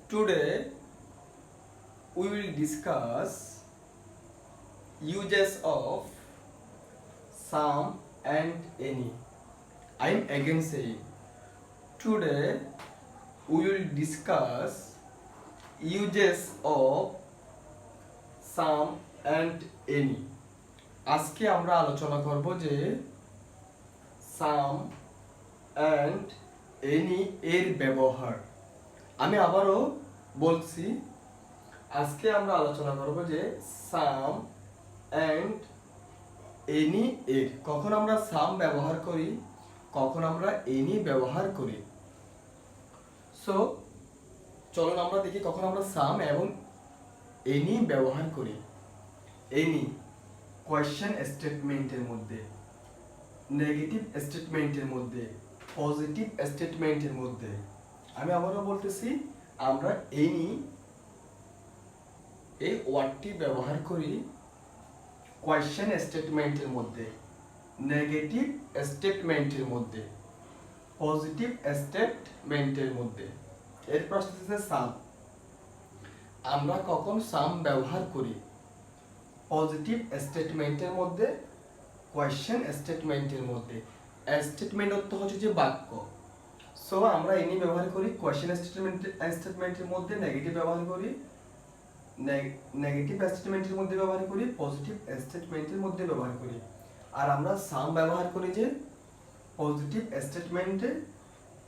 Today we will discuss uses of some and any. I am again saying today we will discuss uses of some and any. আজকে আমরা আলোচনা করব যে সাম and any এর ব্যবহার। আমি আবারও বলছি, আজকে আমরা আলোচনা করব যে সাম অ্যান্ড এনি এর। কখন আমরা সাম ব্যবহার করি, কখন আমরা এনি ব্যবহার করি। সো চলুন আমরা দেখি কখন আমরা সাম এবং এনি ব্যবহার করি। এনি কোয়েশ্চেন স্টেটমেন্টের মধ্যে, নেগেটিভ স্টেটমেন্টের মধ্যে, পজিটিভ স্টেটমেন্টের মধ্যে। আমি আবারও বলতেছি, আমরা এনি এই ওয়ার্ডটি ব্যবহার করি কোয়েশ্চেন স্টেটমেন্টের মধ্যে, নেগেটিভ স্টেটমেন্টের মধ্যে, পজিটিভ স্টেটমেন্টের মধ্যে। এর প্রশ্ন হচ্ছে সাম। আমরা কখন সাম ব্যবহার করি? পজিটিভ স্টেটমেন্টের মধ্যে, কোয়েশ্চেন স্টেটমেন্টের মধ্যে। স্টেটমেন্ট অর্থ হচ্ছে যে বাক্য। সো আমরা এনি ব্যবহার করি কোয়েশ্চেন স্টেটমেন্টের মধ্যে, নেগেটিভ ব্যবহার করি নেগেটিভ স্টেটমেন্টের মধ্যে ব্যবহার করি, পজিটিভ স্টেটমেন্টের মধ্যে ব্যবহার করি। আর আমরা সাম ব্যবহার করি যে পজিটিভ স্টেটমেন্টে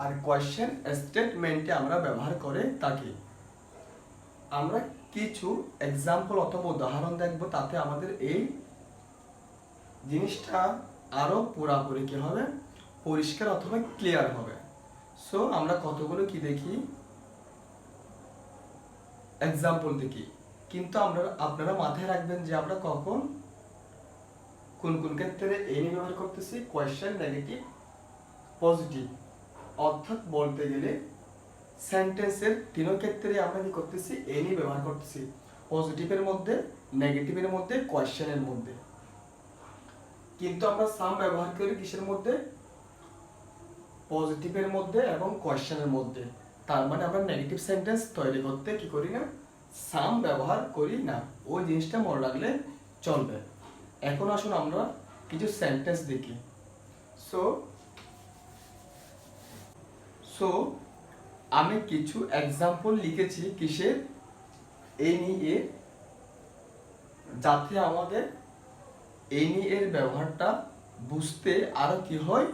আর কোয়েশ্চেন স্টেটমেন্টে আমরা ব্যবহার করে থাকি। আমরা কিছু এক্সাম্পল অথবা উদাহরণ দেখব, তাতে আমাদের এই জিনিসটা আরো পুরোপুরি কি হবে, পরিষ্কার অথবা ক্লিয়ার হবে। সো আমরা কতগুলো কি দেখি, এক্সাম্পল দেখি। কিন্তু আপনারা মাথায় রাখবেন যে আমরা কখন কোন কোন ক্ষেত্রে এনি ব্যবহার করতেছি, কোয়েশ্চেন, নেগেটিভ, পজিটিভ। অর্থাৎ বলতে গেলে সেন্টেন্সের তিনও ক্ষেত্রে আমরা কি করতেছি, এনি ব্যবহার করতেছি। পজিটিভের মধ্যে, নেগেটিভের মধ্যে, কোয়েশ্চেনের মধ্যে। কিন্তু আমরা সাম ব্যবহার করি কিসের মধ্যে? পজিটিভের মধ্যে এবং কোয়েশ্চেনের মধ্যে। তার মানে আমরা নেগেটিভ সেন্টেন্স তৈরি করতে কি করি না, সাম ব্যবহার করি না। ওই জিনিসটা মনে রাখলে চলবে। এখন আসুন আমরা কিছু সেন্টেন্স দেখি। সো আমি কিছু এক্সাম্পল লিখেছি কিসের, এনি এর, যাতে আমাদের এনি এর ব্যবহারটা বুঝতে আরো কি হয়,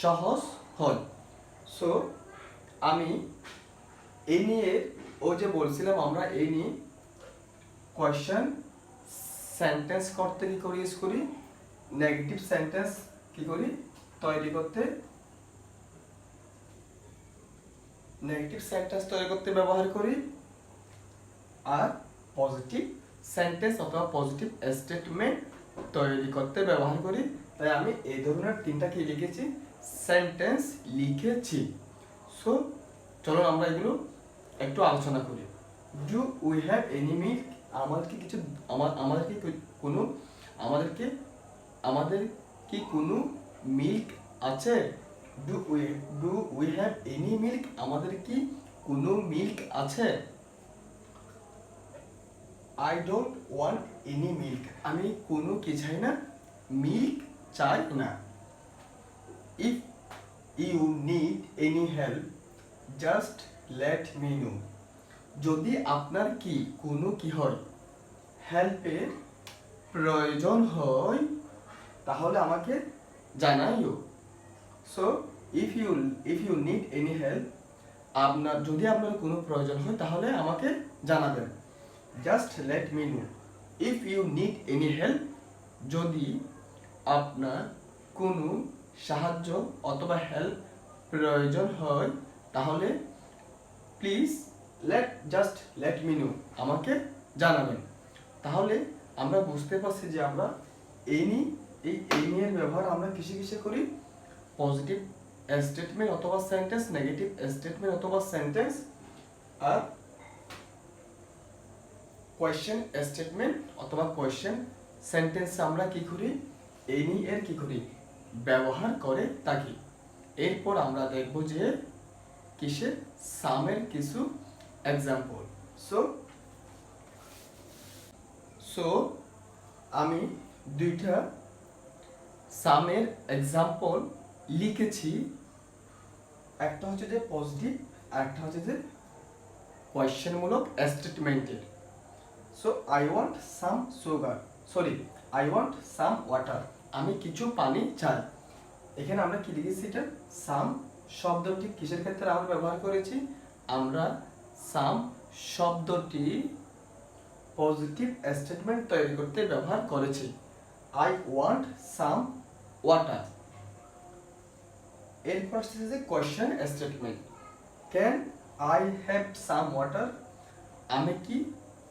সহজ হয়। সো আমি এনি এর, ও যে বলছিলাম আমরা এনি কোয়েশ্চেন সেন্টেন্স করতে কি করি, ইউজ করি, নেগেটিভ সেন্টেন্স কি করি তৈরি করতে, নেগেটিভ সেন্টেন্স তৈরি করতে ব্যবহার করি, আর পজিটিভ সেন্টেন্স অথবা পজিটিভ স্টেটমেন্ট তৈরি করতে ব্যবহার করি। তাই আমি এই ধরনের তিনটা কি লিখেছি, সেন্টেন্স লিখেছি। সো চলুন আমরা এগুলো একটু আলোচনা করি। Do we have any milk? আমাদের কি কোনো মিল্ক আছে? Do we have any milk? আমাদের কি কোনো মিল্ক আছে? I don't want any milk? আমি কোনো কি চাই না, মিল্ক চাই না। If you need any help just let me know? যদি আপনার কি কোনো কি হয়, হেল্পের প্রয়োজন হয়, তাহলে আমাকে জানাইও। So if you need any help, যদি আপনার কোনো প্রয়োজন হয় তাহলে আমাকে জানাবেন। Just let me know. If you need any help, যদি আপনার কোনো সাহায্য অথবা হেল্প প্রয়োজন হয়, তাহলে please just let me know, আমাকে জানাবেন। তাহলে আমরা বুঝতে পারছি যে আমরা এনি এর ব্যবহার আমরা কিসে করি, পজিটিভ স্টেটমেন্ট অথবা সেন্টেন্স, নেগেটিভ স্টেটমেন্ট অথবা সেন্টেন্স, আর কোয়েশ্চেন স্টেটমেন্ট অথবা কোয়েশ্চেন সেন্টেন্স আমরা কি করি, এনি এর কি করি, ব্যবহার করে থাকি। এরপর আমরা দেখব যে কিসে সামের কিছু example. So আমি দুইটা সামের এক্সাম্পল লিখেছি, একটা হচ্ছে যে পজিটিভ আর একটা হচ্ছে যে কোয়েশ্চেনমূলক স্টেটমেন্টের। So I want some sugar, sorry I want some water, আমি কিছু পানি চাই। এখানে আমরা কি লিখেছি, এটা সাম শব্দটি কিসের ক্ষেত্রে আমরা ব্যবহার করেছি, আমরা সাম শব্দটি পজিটিভ স্টেটমেন্ট তৈরি করতে ব্যবহার করেছি। I want some water. এরপর আসছে যে question statement, can I have some water, আমি কি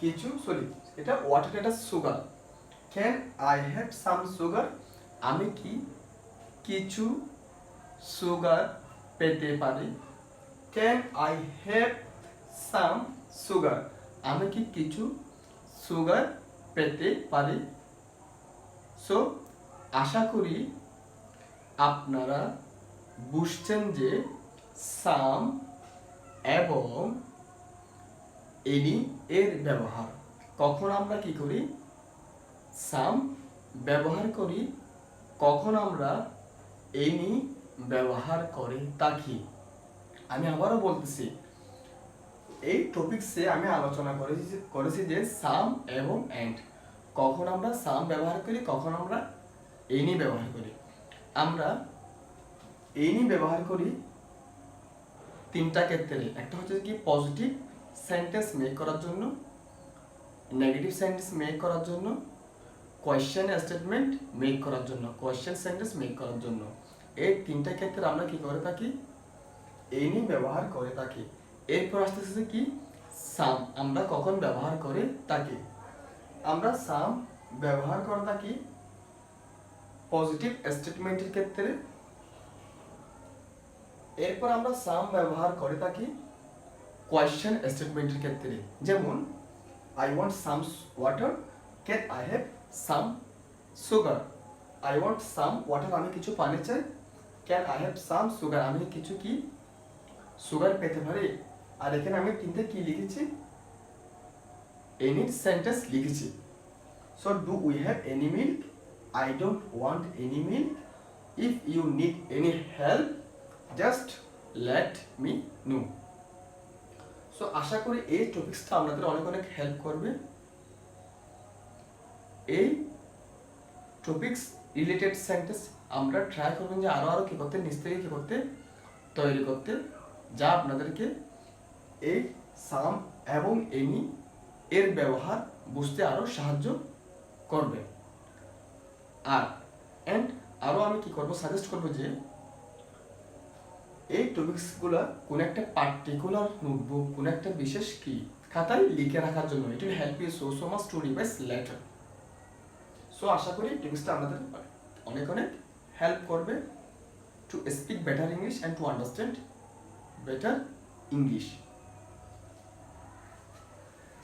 কিছু, সরি এটা ওয়াটার, এটা sugar, can I have some sugar, আমি কি কিছু সুগার পেতে পারি, can I have some sugar, আমি কি কিছু সুগার পেতে পারি। সো আশা করি আপনারা বুঝছেন যে সাম এবং এনি এর ব্যবহার, কখন আমরা কি করি, সাম ব্যবহার করি, কখন আমরা এনি ব্যবহার করে থাকি। আমি আবারও বলতেছি, এই টপিকসে আমি আলোচনা করেছি যে সাম এবং এন্ড, কখন আমরা সাম ব্যবহার করি, কখন আমরা এনি ব্যবহার করি। আমরা এনি ব্যবহার করি তিনটা ক্ষেত্রে, একটা হচ্ছে কি পজিটিভ সেন্টেন্স মেক করার জন্য, নেগেটিভ সেন্টেন্স মেক করার জন্য, কোয়েশ্চেন স্টেটমেন্ট মেক করার জন্য, কোয়েশ্চেন সেন্টেন্স মেক করার জন্য। এই তিনটা ক্ষেত্রে আমরা কি করে থাকি, এনি ব্যবহার করে থাকি। এরপর আসতেছে কি সাম, আমরা কখন ব্যবহার করে থাকি, আমরা সাম ব্যবহার করে থাকি পজিটিভ স্টেটমেন্টের ক্ষেত্রে। এরপর আমরা সাম ব্যবহার করে থাকি কোয়েশ্চেন স্টেটমেন্টের ক্ষেত্রে, যেমন I want some water, can I have some sugar, I want some water, আমি কিছু পানি চাই, can I have some sugar, আমি কিছু কি সুগার পেতে পারি। আর এখানে আমি তিনটে কি লিখেছি, এনি সেন্টেন্স লিখেছি। So do we have any milk, I don't want any milk, if you need any help just let me know. So আশা করি এই টপিকসটা আপনাদের অনেক অনেক হেল্প করবে। এই টপিকস রিলেটেড সেন্টেন্স আমরা ট্রাই করবেন যে আরো কি করতে, নিচ থেকে কি করতে, তৈরি করতে, যা আপনাদেরকে এই সাম এবং এনি এর ব্যবহার বুঝতে আরো সাহায্য করবে। আর আরো আমি কি করব, সাজেস্ট করব যে এই টপিকসগুলো কোন একটা পার্টিকুলার নোটবুক, কোন একটা বিশেষ কি খাতায় লিখে রাখার জন্য, it will help you so much to revise later. So আশা করি টপিকসটা আপনাদের অনেক অনেক হেল্প করবে to speak better English and to understand better English.